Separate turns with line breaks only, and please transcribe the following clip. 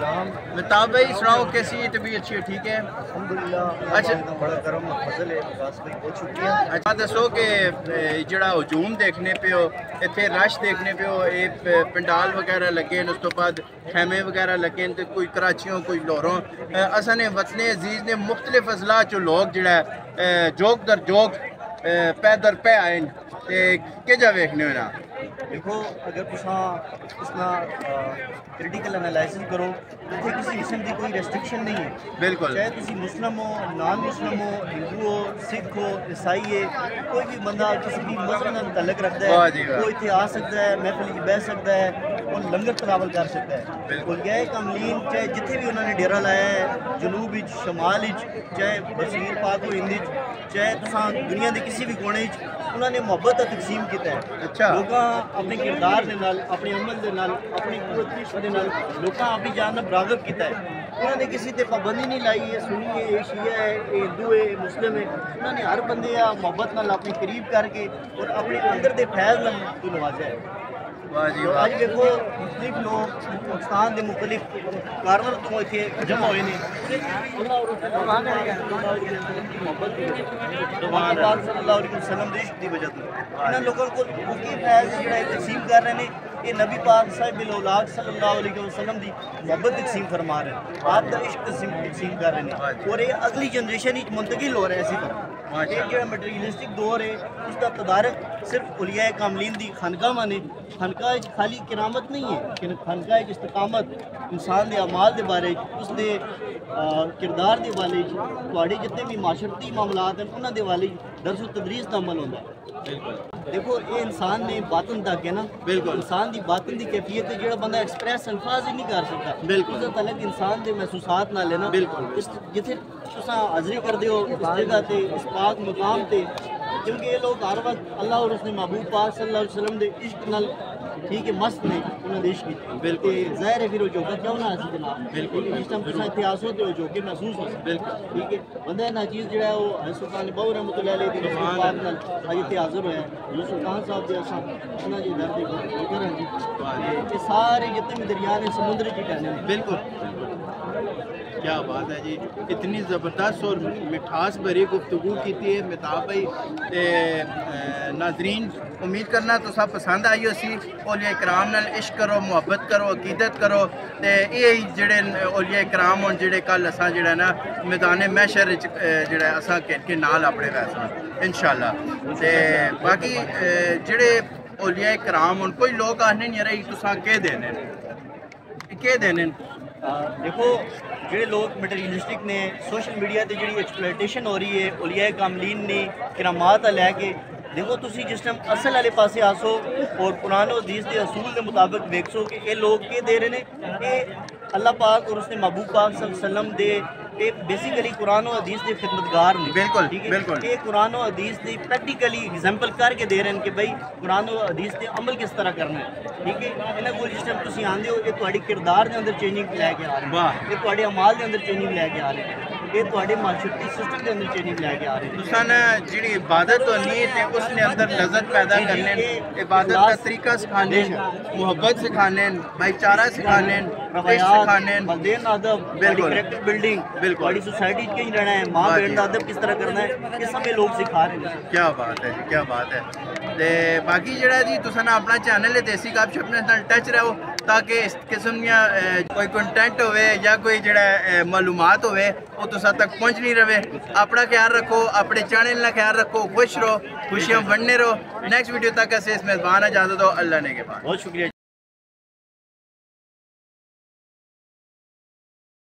السلام۔
مہتاب بھائی سناؤ کیسی ہے طبیعت؟ اچھی ہے، ٹھیک ہے
الحمدللہ۔
اچھا
بڑا کرم فضل ہے، خاص بھائی بہت شکریہ۔
اچھا دسو کہ جڑا ہجوم دیکھنے پہ ہو اتنے رش دیکھنے پہ ہو، یہ پنڈال وغیرہ لگے اس تو بعد خیمے وغیرہ لگے تو کوئی کراچیوں کوئی لاہوروں اصل نے وطن عزیز نے مختلف اضلاع چو لوگ جڑا ہے جوگ در جوگ پے در پے آئے کہ جا ویکھنے ہونا؟
دیکھو اگر تساں اس نا کریٹیکل انالائسس کرو تو کسی قسم کی کوئی ریسٹرکشن نہیں ہے۔
بالکل،
چاہے تسی مسلم ہو، نان مسلم ہو، ہندو ہو، سکھ ہو، عیسائی ہے، کوئی بھی بندہ کسی بھی مذہب نال تعلق رکھتا ہے وہ اتنے آ سکتا ہے، محفل وچ بیٹھ سکتا ہے اور لنگر تناول کر سکتا ہے۔ اولیاء کاملین چاہے جتھے بھی انہوں نے ڈیرا لایا ہے، جنوب وچ، شمال وچ، چاہے بصیر پاک و ہند وچ، چاہے تساں دنیا دے کسی بھی کونے وچ، انہوں نے محبت کا تقسیم کیتا ہے۔
اچھا
لوگاں اپنے کردار دے نال، اپنے عمل دے نال، اپنی قوت عشق دے نال لوگاں اپنی جانب راغب کیتا ہے۔ انہوں نے کسی تے پابندی نہیں لائی ہے سنی ہے، یہ شیعہ ہے، یہ ہندو ہے، یہ مسلم ہے۔ انہوں نے ہر بندے محبت نال اپنے قریب کر کے اور اپنے اندر دے فیض نال تو نوازا ہے۔ آج دیکھو مختلف لوگ پاکستان دے مختلف کارنر تو اتنے جمع ہوئے ہیں۔ پاک صلی اللہ علیہ وسلم دے عشق دی وجہ تو انہاں لوگوں کو حقیقی فیض جڑا تقسیم کر رہے ہیں، یہ نبی پاک صاحب الاولاد صلی اللہ علیہ وسلم دی محبت تقسیم فرما رہے ہیں، آپ کا عشق تقسیم کر رہے ہیں اور یہ اگلی جنریشن منتقل ہو رہا ہے اسی طرح۔ یہ جو مٹیریلسٹک دور ہے اس کا تدارک صرف اولیاء کاملین دی خانقاہ نے۔ خانقاہ خالی کرامت نہیں ہے، خانقاہ استقامت انسان دے اعمال دے بارے اس دے کردار دے والے تھوڑے جتنے بھی معاشرتی معاملات ہیں انہوں دے والے درس و تدریس کا عمل ہوتا ہے۔ دیکھو یہ انسان نے باطن تک ہے نا، بالکل انسان دی باطن دی کیفیت ہے جڑا بندہ ایکسپریس الفاظ ہی نہیں کر سکتا، بالکل اس کا تعلق انسان دے محسوسات نال ہے نا۔ بالکل جتھے تساں حاضری کردے ہو اس جگہ تے اس پاک مقام تے، کیونکہ یہ لوگ ہر وقت اللہ اور اس نے محبوب پاک صلی اللہ علیہ وسلم دے عشق نال ٹھیک ہے مست نے انہوں نے عشق کی، بالکل ظاہر ہے پھر وہ جوگا کیوں نہ آسی جناب، بالکل جس ٹائم تساں اتنے آسو تو جو کہ محسوس ہو سکتا، بالکل ٹھیک ہے بندہ ناچیز جڑا ہے وہ حضرت سلطان بہو رحمۃ اللہ علیہ دی رسول پاک نال اج اتنے حاضر ہویا ہے۔ حضرت سلطان صاحب دے اساں انہاں دے در دے ذکر ہیں جی، یہ سارے جتنے بھی دریا نے سمندر وچ ٹہنے ہیں۔ بالکل
کیا بات ہے جی، اتنی زبردست اور مٹھاس بھری گفتگو کی تھی مہتاب بھائی۔ ناظرین امید کرنا تو سب پسند آئی ہو سی۔ اولیاء کرام نال عشق کرو، محبت کرو، عقیدت کرو تے یہ جڑے اولیاء کرام ہون جڑے کل اساں جڑا نا میدان محشر وچ جڑا اساں کے نال اپنے ویساں انشاءاللہ۔ تے باقی جڑے اولیاء کرام ہون کوئی لوگ آنے نہیں رہی تساں کہہ دینے
دیکھو جڑے لوگ مٹیریلسٹک نے سوشل میڈیا تے جڑی ایکسپلائٹیشن ہو رہی ہے اولیاء کاملین نے کرامات لے کے، دیکھو تسی جس ٹائم اصل والے پاسے آسو اور قرآن و حدیث کے اصول کے مطابق دیکھو کہ یہ لوگ کیا دے رہے ہیں کہ اللہ پاک اور اس نے محبوب پاک صلی اللہ علیہ وسلم دے بیسیکلی قرآن و حدیث دے خدمتگار نے،
بالکل
بالکل یہ قرآن و حدیث دی پریکٹیکلی ایگزامپل کر کے دے رہے ہیں کہ بھائی قرآن و حدیث دے عمل کس طرح کرنا ہے، ٹھیک ہے انہاں کو جس ٹائم تسی آندے ہو یہ تہاڈی کردار دے اندر چینجنگ لے کے آ رہے ہیں، یہ تہاڈے اعمال دے اندر چینجنگ لے کے آ رہے ہیں، یہ تہاڈے معاشرتی سسٹم دے اندر چینجنگ لے کے آ رہے ہیں۔
تساں جڑی عبادت ہونی ہے تے اس نے اندر لذت پیدا کرنے، عبادت کا طریقہ سکھانے، محبت سکھانے، بھائی چارہ سکھانے،
روایات، والدین ادب، کریکٹر بلڈنگ، بالکل سوسائٹی کہیں رہنا ہے، ماں بہن کا ادب کس طرح کرنا ہے، یہ سب یہ لوگ سکھا رہے ہیں۔
کیا بات ہے جی، کیا بات ہے۔ تے باقی جڑا جی تساں اپنا چینل ہے دیسی گپ شپ نال ٹچ رہو تاکہ اس قسم دیا کوئی کنٹینٹ ہوئے یا کوئی جڑا معلومات ہوئے وہ تساں تک پہنچ نہیں رہے۔ اپنا خیال رکھو، اپنے چینل کا خیال رکھو، خوش رہو، خوشیاں بننے رہو۔ نیکسٹ ویڈیو تک ایسے اس میزبان اجازت دو، اللہ نے کے بعد۔
بہت شکریہ۔